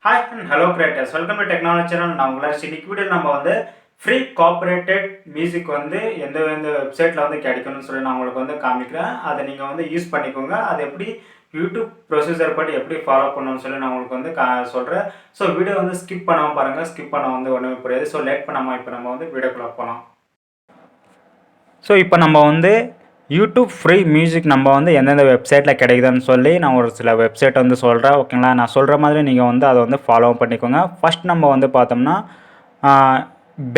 Hi and hello creators, welcome to technology channel. நான் உங்களால் இன்னைக்கு வீடியோ நம்ம வந்து ஃப்ரீ காப்பரேட்டட் மியூசிக் வந்து எந்த எந்த வெப்சைட்டில் வந்து கிடைக்கணும்னு சொல்லி நான் உங்களுக்கு வந்து காமிக்கிறேன். அதை நீங்கள் வந்து யூஸ் பண்ணிக்கோங்க. அது எப்படி யூடியூப் ப்ரொசீஜர் படி எப்படி ஃபாலோ பண்ணணும்னு சொல்லி நான் உங்களுக்கு வந்து சொல்கிறேன். ஸோ வீடியோ வந்து ஸ்கிப் பண்ணாமல் பாருங்கள். ஸ்கிப் பண்ண வந்து ஒன்றுமே புரியாது. ஸோ லேட் பண்ணாமல் இப்போ நம்ம வந்து வீடியோக்குள்ளே போகலாம். ஸோ இப்போ நம்ம வந்து யூடியூப் ஃப்ரீ மியூசிக் நம்ம வந்து எந்தெந்த வெப்சைட்டில் கிடைக்குதுன்னு சொல்லி நான் ஒரு சில வெப்சைட் வந்து சொல்கிறேன். ஓகேங்களா, நான் சொல்கிற மாதிரி நீங்கள் வந்து அதை வந்து ஃபாலோ பண்ணிக்கோங்க. ஃபஸ்ட் நம்ம வந்து பார்த்தோம்னா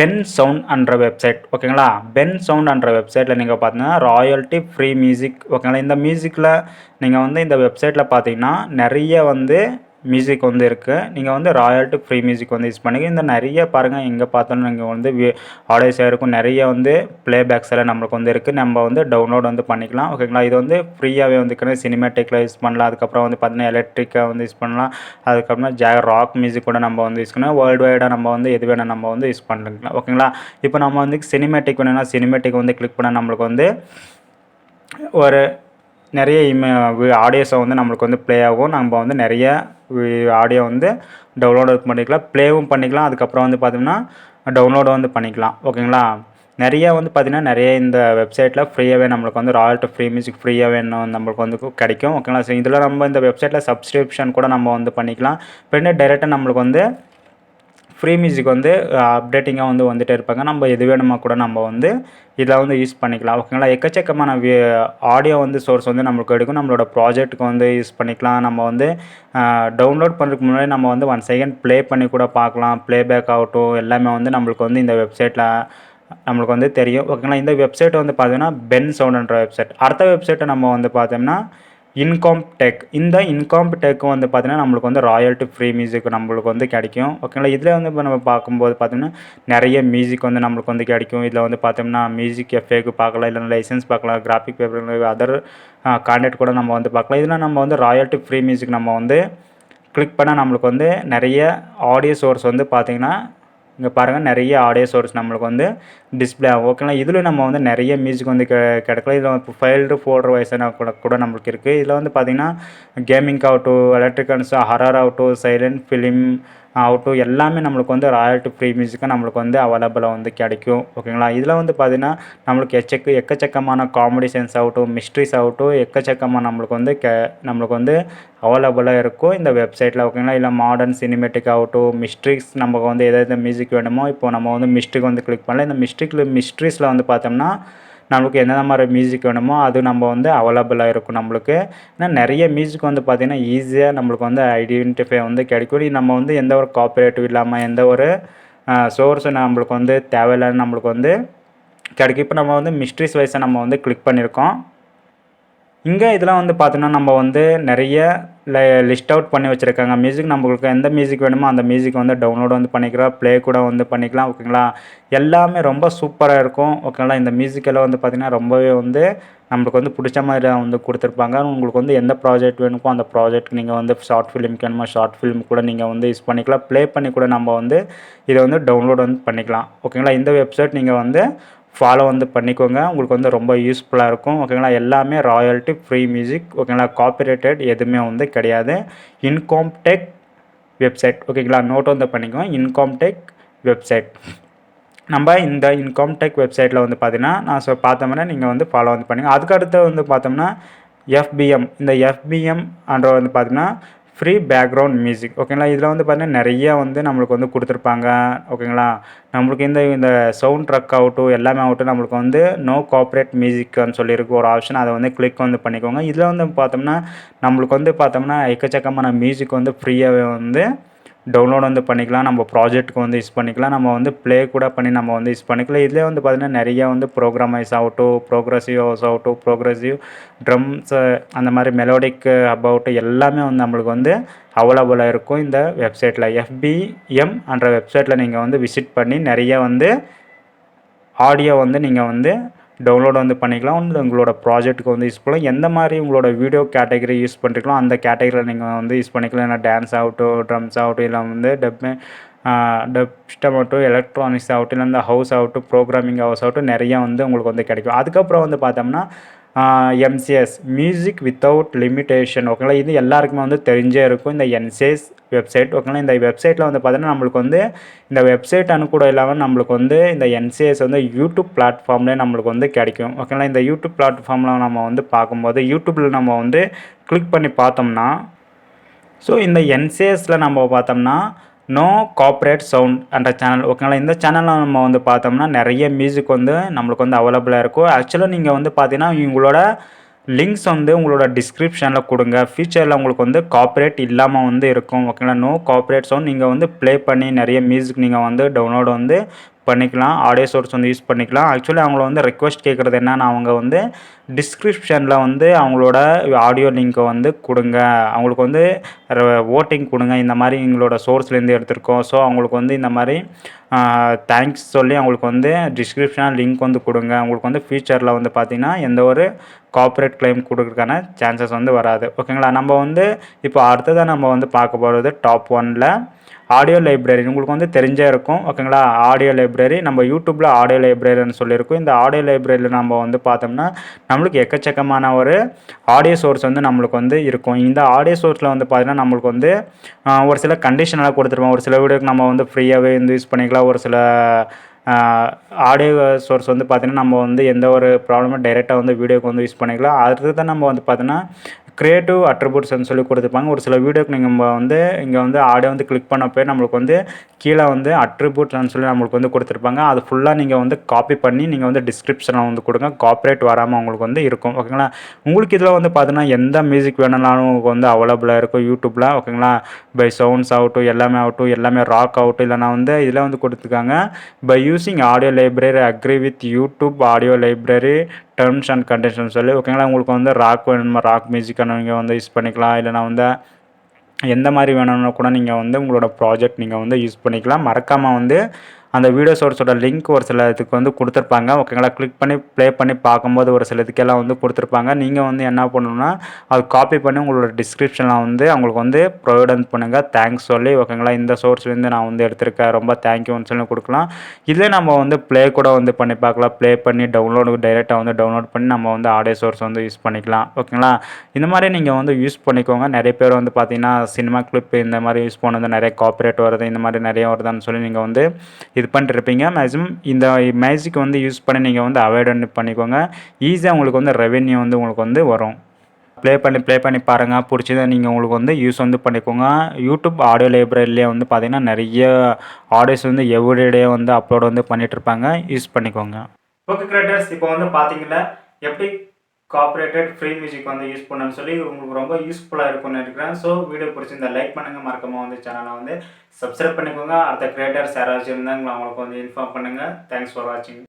பென் சவுண்ட் என்ற வெப்சைட். ஓகேங்களா, பென் சவுண்ட் என்ற வெப்சைட்டில் நீங்கள் பார்த்தீங்கன்னா ராயல்ட்டி ஃப்ரீ மியூசிக். ஓகேங்களா, இந்த மியூசிக்கில் நீங்கள் வந்து இந்த வெப்சைட்டில் பார்த்தீங்கன்னா நிறைய வந்து மியூசிக் வந்து இருக்குது. நீங்கள் வந்து ராயல்ட்டி ஃப்ரீ மியூசிக் வந்து யூஸ் பண்ணிக்க. இந்த நிறைய பாருங்கள், எங்கே பார்த்தாலும் நீங்கள் வந்து ஆடியோஸாக இருக்கும். நிறைய வந்து ப்ளேபேக்ஸ் எல்லாம் நம்மளுக்கு வந்து இருக்குது. நம்ம வந்து டவுன்லோட் வந்து பண்ணிக்கலாம். ஓகேங்களா, இது வந்து ஃப்ரீயாகவே வந்து சினிமேட்டிக்கில் யூஸ் பண்ணலாம். அதுக்கப்புறம் வந்து பார்த்தீங்கன்னா எலக்ட்ரிக்காக வந்து யூஸ் பண்ணலாம். அதுக்கப்புறம் ராக் மியூசிக் கூட நம்ம வந்து யூஸ் பண்ணலாம். வேர்ல்டு வைடாக நம்ம வந்து எது வேணால் நம்ம வந்து யூஸ் பண்ணிக்கலாம். ஓகேங்களா, இப்போ நம்ம வந்து சினிமேட்டிக் வேணும்னா சினிமேட்டிக் வந்து கிளிக் பண்ணால் நம்மளுக்கு வந்து ஒரு நிறைய ஆடியோஸை வந்து நம்மளுக்கு வந்து ப்ளே ஆகும். நம்ம வந்து நிறைய ஆடியோ வந்து டவுன்லோட் பண்ணிக்கலாம், ப்ளேவும் பண்ணிக்கலாம். அதுக்கப்புறம் வந்து பார்த்திங்கன்னா டவுன்லோடு வந்து பண்ணிக்கலாம். ஓகேங்களா, நிறைய வந்து பார்த்திங்கன்னா நிறைய இந்த வெப்சைட்டில் ஃப்ரீயாகவே நம்மளுக்கு வந்து ராயல்ட்டி ஃப்ரீ மியூசிக் ஃப்ரீயாகவே இன்னும் நம்மளுக்கு வந்து கிடைக்கும். ஓகேங்களா, ஸோ இதில் நம்ம இந்த வெப்சைட்டில் சப்ஸ்கிரிப்ஷன் கூட நம்ம வந்து பண்ணிக்கலாம். இப்போ டைரெக்டாக நம்மளுக்கு வந்து ஃப்ரீ மியூசிக் வந்து அப்டேட்டிங்காக வந்து வந்துகிட்டே இருப்பாங்க. நம்ம எது வேணுமா கூட நம்ம வந்து இதில் வந்து யூஸ் பண்ணிக்கலாம். ஓகேங்களா, எக்கச்சக்கமான ஆடியோ வந்து சோர்ஸ் வந்து நம்மளுக்கு எடுக்கும். நம்மளோட ப்ராஜெக்ட்டுக்கு வந்து யூஸ் பண்ணிக்கலாம். நம்ம வந்து டவுன்லோட் பண்ணுறதுக்கு முன்னாடி நம்ம வந்து 1 செகண்ட் ப்ளே பண்ணி கூட பார்க்கலாம். ப்ளேபேக் ஆகட்டும் எல்லாமே வந்து நம்மளுக்கு வந்து இந்த வெப்சைட்டில் நம்மளுக்கு வந்து தெரியும். ஓகேங்களா, இந்த வெப்சைட் வந்து பார்த்தீங்கன்னா பென் சவுண்ட்ன்ற வெப்சைட். அடுத்த வெப்சைட்டை நம்ம வந்து பார்த்தோம்னா இன்காம்டெக். இந்த இன்காம்டெக் வந்து பார்த்தீங்கன்னா நம்மளுக்கு வந்து ராயல்ட்டி ஃப்ரீ மியூசிக் நம்மளுக்கு வந்து கிடைக்கும். ஓகேங்களா, இதில் வந்து இப்போ நம்ம பார்க்கும்போது பார்த்தோம்னா நிறைய மியூசிக் வந்து நம்மளுக்கு வந்து கிடைக்கும். இதில் வந்து பார்த்தோம்னா மியூசிக் எஃபெக்ட் பார்க்கலாம், இல்லைன்னா லைசன்ஸ் பார்க்கலாம், கிராஃபிக் பேப்பர், அதர் கான்டெக்ட் கூட நம்ம வந்து பார்க்கலாம். இதில் நம்ம வந்து ராயல்ட்டி ஃப்ரீ மியூசிக் நம்ம வந்து கிளிக் பண்ணால் நம்மளுக்கு வந்து நிறைய ஆடியோ சோர்ஸ் வந்து பார்த்திங்கன்னா இங்கே பாருங்கள், நிறைய ஆடியோ சோர்ஸ் நம்மளுக்கு வந்து டிஸ்பிளே ஆகும். ஓகேங்களா, இதில் நம்ம வந்து நிறைய மியூசிக் வந்து கிடைக்கலாம். இதில் இப்போ ஃபைல்டு ஃபோல்டர் வைஸாக கூட நம்மளுக்கு இருக்குது. இதில் வந்து பார்த்திங்கன்னா கேமிங் ஆகட்டும், எலக்ட்ரிக்கல்ஸ், ஹரர் ஆகட்டும், சைலண்ட் ஃபிலிம் ஆகட்டும் எல்லாமே நம்மளுக்கு வந்து ராயல்ட்டி ஃப்ரீ மியூசிக்காக நம்மளுக்கு வந்து அவைலபிளாக வந்து கிடைக்கும். ஓகேங்களா, இதில் வந்து பார்த்திங்கன்னா நம்மளுக்கு எக்கச்சக்கமான காமெடி சென்ஸ் ஆகட்டும், மிஸ்ட்ரிஸ் ஆகட்டும் எக்கச்சக்கமாக நம்மளுக்கு வந்து அவைலபிளாக இருக்கும் இந்த வெப்சைட்டில். ஓகேங்களா, இல்லை மாடர்ன் சினிமேட்டிக் ஆகட்டும், மிஸ்ட்ரிக்ஸ் நமக்கு வந்து எதாவது மியூசிக் வேணுமோ இப்போ நம்ம வந்து மிஸ்ட்ரிக் வந்து கிளிக் பண்ணலாம். இந்த மிஸ்ட்ரிஸில் வந்து பார்த்தோம்னா நம்மளுக்கு என்னென்ன மாதிரி மியூசிக் வேணுமோ அது நம்ம வந்து அவைலபிளாக இருக்கும் நம்மளுக்கு. ஏன்னா நிறைய மியூசிக் வந்து பார்த்திங்கன்னா ஈஸியாக நம்மளுக்கு வந்து ஐடென்டிஃபை வந்து கிடைக்கும். நம்ம வந்து எந்த ஒரு காப்பிரைட்டும் இல்லாமல் எந்த ஒரு சோர்ஸும் நம்மளுக்கு வந்து தேவையில்லைன்னு நம்மளுக்கு வந்து கிடைக்கும். இப்போ நம்ம வந்து மிஸ்ட்ரிஸ் வைஸை நம்ம வந்து கிளிக் பண்ணியிருக்கோம். இங்கே இதெல்லாம் வந்து பார்த்தோன்னா நம்ம வந்து நிறைய லிஸ்ட் அவுட் பண்ணி வச்சுருக்காங்க மியூசிக். நம்மளுக்கு எந்த மியூசிக் வேணுமோ அந்த மியூசிக் வந்து டவுன்லோட் வந்து பண்ணிக்கலாம், ப்ளே கூட வந்து பண்ணிக்கலாம். ஓகேங்களா, எல்லாமே ரொம்ப சூப்பராக இருக்கும். ஓகேங்களா, இந்த மியூசிக்கெல்லாம் வந்து பார்த்திங்கன்னா ரொம்பவே வந்து நம்மளுக்கு வந்து பிடிச்ச மாதிரி வந்து கொடுத்துருப்பாங்க. உங்களுக்கு வந்து எந்த ப்ராஜெக்ட் வேணுமோ அந்த ப்ராஜெக்ட் நீங்கள் வந்து ஷார்ட் ஃபிலிம்க்கு வேணுமோ ஷார்ட் ஃபிலிம் கூட நீங்கள் வந்து யூஸ் பண்ணிக்கலாம். ப்ளே பண்ணி கூட நம்ம வந்து இதை வந்து டவுன்லோட் வந்து பண்ணிக்கலாம். ஓகேங்களா, இந்த வெப்சைட் நீங்கள் வந்து ஃபாலோ வந்து பண்ணிக்கோங்க. உங்களுக்கு வந்து ரொம்ப யூஸ்ஃபுல்லாக இருக்கும். ஓகேங்களா, எல்லாமே ராயல்ட்டி ஃப்ரீ மியூசிக். ஓகேங்களா, காப்பிரைட்டட் எதுவுமே வந்து கிடையாது. இன்காம்டெக் வெப்சைட். ஓகேங்களா, நோட் வந்து பண்ணிக்கோங்க, இன்காம்டெக் வெப்சைட். நம்ம இந்த இன்காம்டெக் வெப்சைட்டில் வந்து பார்த்தீங்கன்னா நான் பார்த்தோம்னா நீங்கள் வந்து ஃபாலோ வந்து பண்ணுங்கள். அதுக்கடுத்து வந்து பார்த்தோம்னா எஃபிஎம். இந்த எஃபிஎம் வந்து பார்த்தீங்கன்னா ஃப்ரீ பேக்ரவுண்ட் மியூசிக். ஓகேங்களா, இதில் வந்து பார்த்தீங்கன்னா நிறைய வந்து நம்மளுக்கு வந்து கொடுத்துருப்பாங்க. ஓகேங்களா, நம்மளுக்கு இந்த சவுண்ட் ட்ரக் ஆகட்டும் எல்லாமே ஆகட்டும் நம்மளுக்கு வந்து நோ காப்பரேட் மியூசிக்னு சொல்லியிருக்கு ஒரு ஆப்ஷன். அதை வந்து கிளிக் வந்து பண்ணிக்கோங்க. இதில் வந்து பார்த்தோம்னா நம்மளுக்கு வந்து பார்த்தோம்னா எக்கச்சக்கமான மியூசிக் வந்து ஃப்ரீயாகவே வந்து டவுன்லோட் வந்து பண்ணிக்கலாம். நம்ம ப்ராஜெக்ட்டுக்கு வந்து யூஸ் பண்ணிக்கலாம். நம்ம வந்து ப்ளே கூட பண்ணி நம்ம வந்து யூஸ் பண்ணிக்கலாம். இதிலே வந்து பார்த்திங்கன்னா நிறைய வந்து ப்ரோக்ராமைஸ் ஆகட்டும், ப்ரோக்ரஸிவ் ஹவுஸ் ஆகட்டும், ப்ரோக்ரஸிவ் ட்ரம்ஸு அந்த மாதிரி மெலோடிக் அபவுட் எல்லாமே வந்து நம்மளுக்கு வந்து அவைலபிளாக இருக்கும் இந்த வெப்சைட்டில். எஃபிஎம் என்ற வெப்சைட்டில் நீங்கள் வந்து விசிட் பண்ணி நிறைய வந்து ஆடியோ வந்து நீங்கள் வந்து டவுன்லோட் வந்து பண்ணிக்கலாம். உங்களோட ப்ராஜெக்ட்டுக்கு வந்து யூஸ் பண்ணலாம். எந்த மாதிரி உங்களோட வீடியோ கேட்டகரி யூஸ் பண்ணுறீங்களோ அந்த கேட்டகரியில் நீங்கள் வந்து யூஸ் பண்ணிக்கலாம். ஏன்னா டான்ஸ் ஆகட்டும், ட்ரம்ஸ் ஆகட்டும், இல்லை வந்து டப்ஸ்டம் ஆகட்டும், எலக்ட்ரானிக்ஸ் ஆகட்டும், இல்லை இந்த ஹவுஸ் ஆகட்டும், ப்ரோக்ராமிங் ஹவுஸ் ஆகட்டும் நிறையா வந்து உங்களுக்கு வந்து கிடைக்கும். அதுக்கப்புறம் வந்து பார்த்தோம்னா எம்சிஎஸ் மியூசிக் வித்தவுட் லிமிட்டேஷன் ஓகேங்களா. இது எல்லாருக்குமே வந்து தெரிஞ்சே இருக்கும் இந்த என்சிஎஸ் வெப்சைட் ஓகேங்களா. இந்த வெப்சைட்டில் வந்து பார்த்தீங்கன்னா நம்மளுக்கு வந்து இந்த வெப்சைட் அனுக்கூட இல்லாமல் நம்மளுக்கு வந்து இந்த என்சிஎஸ் வந்து யூடியூப் பிளாட்ஃபார்ம்லேயே நம்மளுக்கு வந்து கிடைக்கும் ஓகேங்களா. இந்த யூடியூப் பிளாட்ஃபார்மில் நம்ம வந்து பார்க்கும்போது யூடியூப்பில் நம்ம வந்து கிளிக் பண்ணி பார்த்தோம்னா ஸோ இந்த என்சிஎஸில் நம்ம பார்த்தோம்னா நோ கார்ப்பரேட் சவுண்ட் என்ற சேனல் ஓகேங்களா. இந்த சேனலில் நம்ம வந்து பார்த்தோம்னா நிறைய மியூசிக் வந்து நம்மளுக்கு வந்து அவைலபிளாக இருக்கும். ஆக்சுவலாக நீங்கள் வந்து பார்த்தீங்கன்னா உங்களோட லிங்க்ஸ் வந்து உங்களோட டிஸ்கிரிப்ஷனில் கொடுங்க. ஃபியூச்சரில் உங்களுக்கு வந்து கார்ப்பரேட் இல்லாமல் வந்து இருக்கும் ஓகேங்களா. நோ கார்ப்பரேட் சவுண்ட் நீங்கள் வந்து ப்ளே பண்ணி நிறைய மியூசிக் நீங்கள் வந்து டவுன்லோட் வந்து பண்ணிக்கலாம். ஆடியோ சோர்ஸ் வந்து யூஸ் பண்ணிக்கலாம். ஆக்சுவலி அவங்கள வந்து ரெக்வஸ்ட் கேட்குறது என்னன்னா அவங்க வந்து டிஸ்கிரிப்ஷனில் வந்து அவங்களோட ஆடியோ லிங்க்கை வந்து கொடுங்க. அவங்களுக்கு வந்து ஓட்டிங் கொடுங்க. இந்த மாதிரி எங்களோட சோர்ஸ்லேருந்து எடுத்திருக்கோம். ஸோ அவங்களுக்கு வந்து இந்த மாதிரி தேங்க்ஸ் சொல்லி அவங்களுக்கு வந்து டிஸ்கிரிப்ஷனில் லிங்க் வந்து கொடுங்க. அவங்களுக்கு வந்து ஃபியூச்சரில் வந்து பார்த்திங்கன்னா எந்த ஒரு கார்ப்பரேட் கிளைம் கொடுக்கறதுக்கான சான்சஸ் வந்து வராது ஓகேங்களா. நம்ம வந்து இப்போ அடுத்ததாக நம்ம வந்து பார்க்க போகிறது டாப் 1ல் ஆடியோ லைப்ரரி. உங்களுக்கு வந்து தெரிஞ்சே இருக்கும் ஓகேங்களா. ஆடியோ லைப்ரரி நம்ம யூடியூப்பில் ஆடியோ லைப்ரரின்னு சொல்லியிருக்கோம். இந்த ஆடியோ லைப்ரரியில் நம்ம வந்து பார்த்தோம்னா நம்மளுக்கு எக்கச்சக்கமான ஒரு ஆடியோ சோர்ஸ் வந்து நம்மளுக்கு வந்து இருக்கும். இந்த ஆடியோ சோர்ஸில் வந்து பார்த்தீங்கன்னா நம்மளுக்கு வந்து ஒரு சில கண்டிஷனெல்லாம் கொடுத்துருப்போம். ஒரு சில வீடியோக்கு நம்ம வந்து ஃப்ரீயாகவே வந்து யூஸ் பண்ணிக்கலாம். ஒரு சில ஆடியோ சோர்ஸ் வந்து பார்த்திங்கன்னா நம்ம வந்து எந்த ஒரு ப்ராப்ளமும் டைரெக்டாக வந்து வீடியோக்கு வந்து யூஸ் பண்ணிக்கலாம். அடுத்து தான் நம்ம வந்து பார்த்தோன்னா க்ரியேட்டிவ் அட்ரிபியூட்ஸ்னு சொல்லி கொடுத்துருப்பாங்க. ஒரு சில வீடியோக்கு நீங்கள் வந்து இங்கே வந்து ஆடியோ வந்து கிளிக் பண்ண போய் நம்மளுக்கு வந்து கீழே வந்து அட்ரிபியூட்ஸ்னு சொல்லி நம்மளுக்கு வந்து கொடுத்துருப்பாங்க. அது ஃபுல்லாக நீங்கள் வந்து காப்பி பண்ணி நீங்கள் வந்து டிஸ்கிரிப்ஷனில் வந்து கொடுங்க. காப்பிரைட் வராமல் உங்களுக்கு வந்து இருக்கும் ஓகேங்களா. உங்களுக்கு இதில் வந்து பார்த்தீங்கன்னா எந்த மியூசிக் வேணும்னாலும் உங்களுக்கு வந்து அவைலபிளாக இருக்கும் யூடியூப்பில் ஓகேங்களா. பை சவுண்ட்ஸ் ஆகட்டும் எல்லாமே ஆகட்டும் எல்லாமே ராக் ஆகட்டும் இல்லைனா வந்து இதில் வந்து கொடுத்துருக்காங்க by using audio library agree with YouTube audio library terms and conditions சொல்லி ஓகேங்களா. உங்களுக்கு வந்து ராக் வேணுமா ராக் மியூசிக்கான நீங்கள் வந்து யூஸ் பண்ணிக்கலாம். இல்லைனா வந்து எந்த மாதிரி வேணும்னா கூட நீங்கள் வந்து உங்களோட ப்ராஜெக்ட் நீங்கள் வந்து யூஸ் பண்ணிக்கலாம். மறக்காமல் வந்து அந்த வீடியோ சோர்ஸோட லிங்க் ஒரு சில இதுக்கு வந்து கொடுத்துருப்பாங்க ஓகேங்களா. கிளிக் பண்ணி ப்ளே பண்ணி பார்க்கும்போது ஒரு சில இதுக்கெல்லாம் வந்து கொடுத்துருப்பாங்க. நீங்கள் வந்து என்ன பண்ணணும்னா அது காப்பி பண்ணி உங்களோட டிஸ்கிரிப்ஷனில் வந்து அவங்களுக்கு வந்து ப்ரொவைட் பண்ணுங்கள் தேங்க்ஸ் சொல்லி ஓகேங்களா. இந்த சோர்ஸ்லேருந்து நான் வந்து எடுத்திருக்கேன் ரொம்ப தேங்க்யூன்னு சொல்லி கொடுக்கலாம். இதே நம்ம வந்து ப்ளே கூட வந்து பண்ணி பார்க்கலாம். ப்ளே பண்ணி டவுன்லோடு டைரெக்டாக வந்து டவுன்லோட் பண்ணி நம்ம வந்து ஆடியோ சோர்ஸ் வந்து யூஸ் பண்ணிக்கலாம் ஓகேங்களா. இந்த மாதிரி நீங்கள் வந்து யூஸ் பண்ணிக்கோங்க. நிறைய பேர் வந்து பார்த்தீங்கன்னா சினிமா கிளிப் இந்த மாதிரி யூஸ் பண்ணது நிறைய காப்பிரைட் வருது இந்த மாதிரி நிறைய வருதுன்னு சொல்லி நீங்கள் வந்து இது பண்ணிட்டுருப்பீங்க. மேக்ஸிமம் இந்த மேஜிக் வந்து யூஸ் பண்ணி நீங்கள் வந்து அவாய்ட் பண்ணிக்கோங்க. ஈஸியாக உங்களுக்கு வந்து ரெவென்யூ வந்து உங்களுக்கு வந்து வரும். ப்ளே பண்ணி பாருங்கள். பிடிச்சதை நீங்கள் உங்களுக்கு வந்து யூஸ் வந்து பண்ணிக்கோங்க. யூடியூப் ஆடியோ லைப்ரரியிலே வந்து பார்த்தீங்கன்னா நிறைய ஆடியோஸ் வந்து எவ்ரிடே வந்து அப்லோட் வந்து பண்ணிகிட்ருப்பாங்க. யூஸ் பண்ணிக்கோங்க. ஓகே கிரியேட்டர்ஸ், இப்போ வந்து பார்த்தீங்கன்னா எப்படி கார்ப்பரேட்டட் ஃப்ரீ மியூசிக் வந்து யூஸ் பண்ணணும்னு சொல்லி உங்களுக்கு ரொம்ப யூஸ்ஃபுல்லாக இருக்கும்னு நினைக்கிறேன். ஸோ வீடியோ பிடிச்சிருந்தா லைக் பண்ணுங்கள். மறக்காம வந்து சேனலை வந்து சப்ஸ்கிரைப் பண்ணிக்கோங்க. அடுத்த கிரியேட்டர்ஸ் யாராச்சும் இருந்தாங்க அவங்களுக்கு வந்து இன்ஃபார்ம் பண்ணுங்கள். தேங்க்ஸ் ஃபார் வாட்சிங்.